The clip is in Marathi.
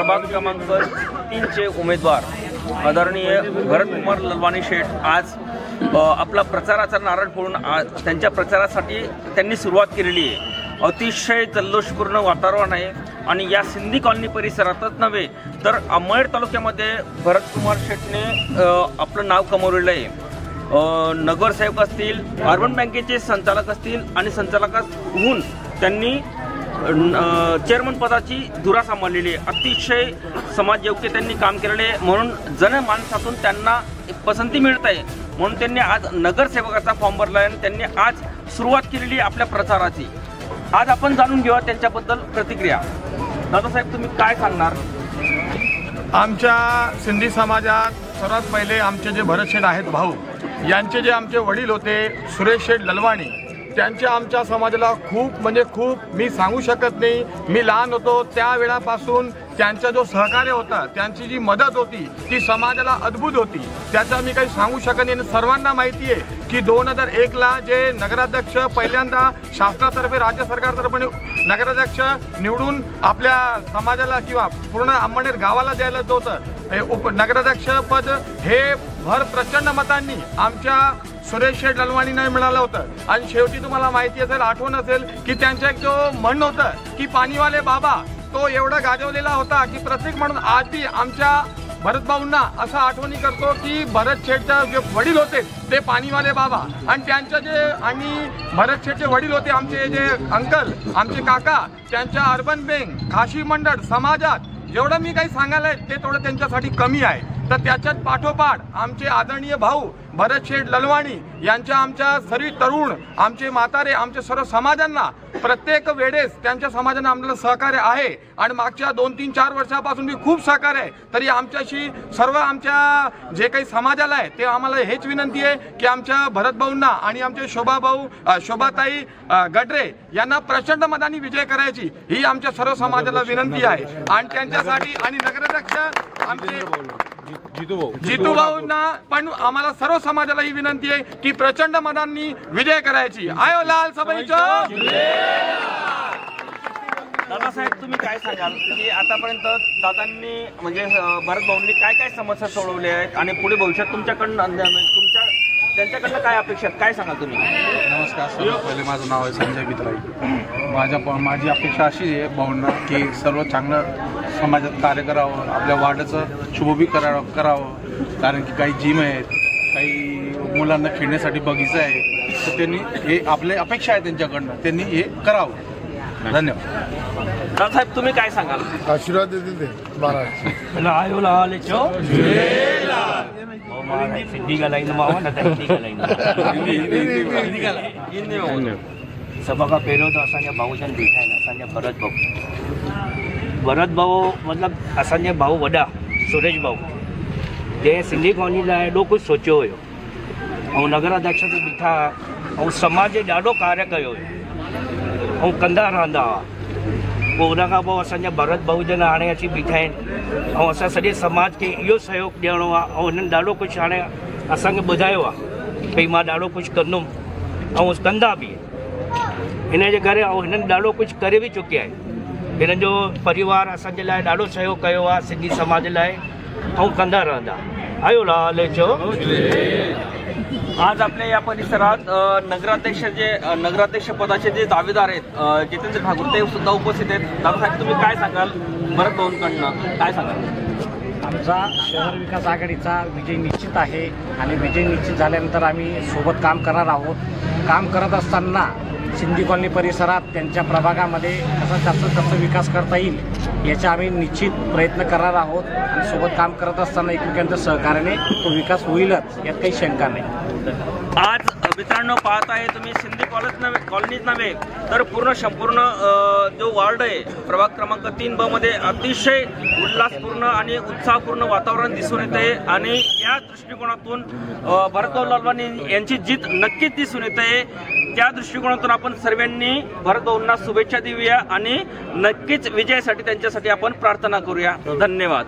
प्रभाग क्रमांक 3चे उमेदवार आदरणीय भरतकुमार ललवाणी शेठ आज आपला प्रचाराचा नारळ फोडून त्यांच्या प्रचारासाठी त्यांनी सुरुवात केलेली आहे। अतिशय जल्लोषपूर्ण वातावरण आहे आणि या सिंधी कॉलनी परिसरातच नव्हे तर अंमळनेर तालुक्यामध्ये भरतकुमार शेठने आपलं नाव कमवलेलं आहे। नगरसेवक असतील, अर्बन बँकेचे संचालक असतील आणि संचालकाहून त्यांनी चेअरमन पदाची धुरा सांभाळलेली आहे। अतिशय समाजयोग्य त्यांनी काम केलेले आहे, म्हणून जनमानसातून त्यांना पसंती मिळत आहे, म्हणून त्यांनी आज नगरसेवकाचा फॉर्म भरला आहे आणि त्यांनी आज सुरुवात केलेली आपल्या प्रचाराची। आज आपण जाणून घेऊया त्यांच्याबद्दल प्रतिक्रिया। दादासाहेब, तुम्ही काय सांगणार? आमच्या सिंधी समाजात सर्वात पहिले आमचे जे भरत शेठ आहेत भाऊ, यांचे जे आमचे वडील होते सुरेश शेठ ललवाणी, त्यांच्या आमच्या समाजाला खूप म्हणजे खूप मी सांगू शकत नाही। मी लहान होतो त्यावेळापासून त्यांचा जो सहकार्य होता, त्यांची जी मदत होती ती समाजाला अद्भुत होती, त्याचा मी काही सांगू शकत नाही। सर्वांना माहिती आहे की 2001ला जे नगराध्यक्ष पहिल्यांदा शासनातर्फे राज्य सरकारतर्फे नगराध्यक्ष निवडून आपल्या समाजाला किंवा पूर्ण अंमळनेर गावाला द्यायला होतं नगराध्यक्ष पद, हे भर प्रचंड मतांनी आमच्या सुरेश शेठ ललवाणीने मिळालं होतं। आणि शेवटी तुम्हाला माहिती असेल, आठवण असेल की त्यांचं एक जो म्हणणं होतं की पाणीवाले बाबा, तो एवढा गाजवलेला होता की प्रत्येक म्हणून आज बी आमच्या भरत भाऊंना असं आठवणी करतो की भरत शेठच्या जे वडील होते ते पाणीवाले बाबा, आणि त्यांच्या जे आणि भरत शेठचे वडील होते आमचे जे अंकल, आमचे काका, त्यांच्या अर्बन बँक, खाशी मंडळ समाजात जेवढं मी काही सांगायला ते तेवढं त्यांच्यासाठी कमी आहे। तर त्याच्यात पाठोपाठ आमचे आदरणीय भाऊ भरत शेठ ललवाणी यांच्या आमच्या सर्व तरुण, आमचे म्हातारे, आमच्या सर्व समाजांना प्रत्येक वेळेस त्यांच्या समाजाने आम्हाला सहकार्य आहे आणि मागच्या 2-3-4 वर्षापासून मी खूप सहकार्य आहे। तरी आमच्याशी सर्व आमच्या जे काही समाजाला आहे ते आम्हाला हेच विनंती आहे की आमच्या भरत भाऊंना आणि आमचे शोभाताई गडरे यांना प्रचंड मतांनी विजय करायची ही आमच्या सर्व समाजाला विनंती आहे। आणि त्यांच्यासाठी आणि नगराध्यक्ष आमचे जितू भाऊंना पण आम्हाला सर्व समाजाला ही विनंती आहे की प्रचंड मतांनी विजय करायची। आयो लाल सभेचा दादासाहेब, तुम्ही काय सांगाल की आतापर्यंत दादांनी म्हणजे भरत भाऊंनी काय काय समस्या सोडवल्या आहेत आणि पुढे भविष्यात तुमच्याकडनं त्यांच्याकडनं काय अपेक्षा, काय सांगाल तुम्ही? नमस्कार, सर्वात पहिले माझं नाव आहे संजय बितराई। माझी अपेक्षा अशी आहे भाऊंना की सर्व चांगलं समाजात कार्य करावं, आपल्या वार्डाचं शुभबी करावं, कारण की काही जिम आहेत, काही मुलांना खेळण्यासाठी बगीचा आहे, तर त्यांनी हे आपले अपेक्षा आहे त्यांच्याकडनं, त्यांनी हे करावं। धन्यवाद। दादासाहेब, तुम्ही काय सांगाल? आशीर्वाद देतील ते सबका पहिरों तो असांजा भाऊ जन बीठा आहिनि, असांजा भरत भाऊ मतलब असांजा भाऊ वॾा सुरेश भाऊ, जंहिं सिंधी कॉलोनी लाइ एॾो कुझु सोचियो हुयो ऐं नगराध्यक्ष ते बीठा ऐं समाज जे ॾाढो कार्य कयो हुयो ऐं कंदा रहंदा हुआ। पोइ उन खां पोइ असांजा भरत भाऊ जन हाणे अची बीठा आहिनि ऐं असां सॼे समाज खे इहो सहयोग ॾियणो आहे ऐं हिननि ॾाढो कुझु हाणे असांखे ॿुधायो आहे भई मां ॾाढो कुझु कंदुमि ऐं कंदा बि हिन जे करे, ऐं हिननि ॾाढो कुझु करे बि चुकिया आहिनि। हिननि जो परिवार असांजे लाइ ॾाढो सहयोग कयो आहे सिंधी समाज लाइ ऐं कंदा रहंदा। आयो लाल चो। आज आपल्या या परिसरात नगराध्यक्ष पदाचे जे दावेदार आहेत जितेंद्र ठाकूर ते सुद्धा उपस्थित आहेत। दादासाहेब, तुम्ही काय सांगाल भरत भाऊंकडनं, काय सांगाल? आमचा शहर विकास आघाडीचा विजय निश्चित आहे आणि विजय निश्चित झाल्यानंतर आम्ही सोबत काम करणार आहोत। काम करत असताना सिंधी कॉलनी परिसरात त्यांच्या प्रभागामध्ये कसा जास्त विकास करता येईल याचा आम्ही निश्चित प्रयत्न करणार आहोत आणि सोबत काम करत असताना एकमेकांच्या सहकार्याने तो विकास होईलच, यात काही शंका नाही। आज मित्रांनो पाहत आहे तुम्ही, सिंधी कॉलनीच नव्हे तर संपूर्ण जो वार्ड आहे प्रभाग क्रमांक 3B मध्ये अतिशय उल्हासपूर्ण आणि उत्साहपूर्ण वातावरण दिसून येते आणि या दृष्टिकोनातून भरत ललवाणी यांची जीत नक्कीच दिसून येते। त्या दृष्टिकोनातून आपण सर्वांनी भरत भाऊंना शुभेच्छा देऊया आणि नक्कीच विजयासाठी त्यांच्यासाठी आपण प्रार्थना करूया। धन्यवाद।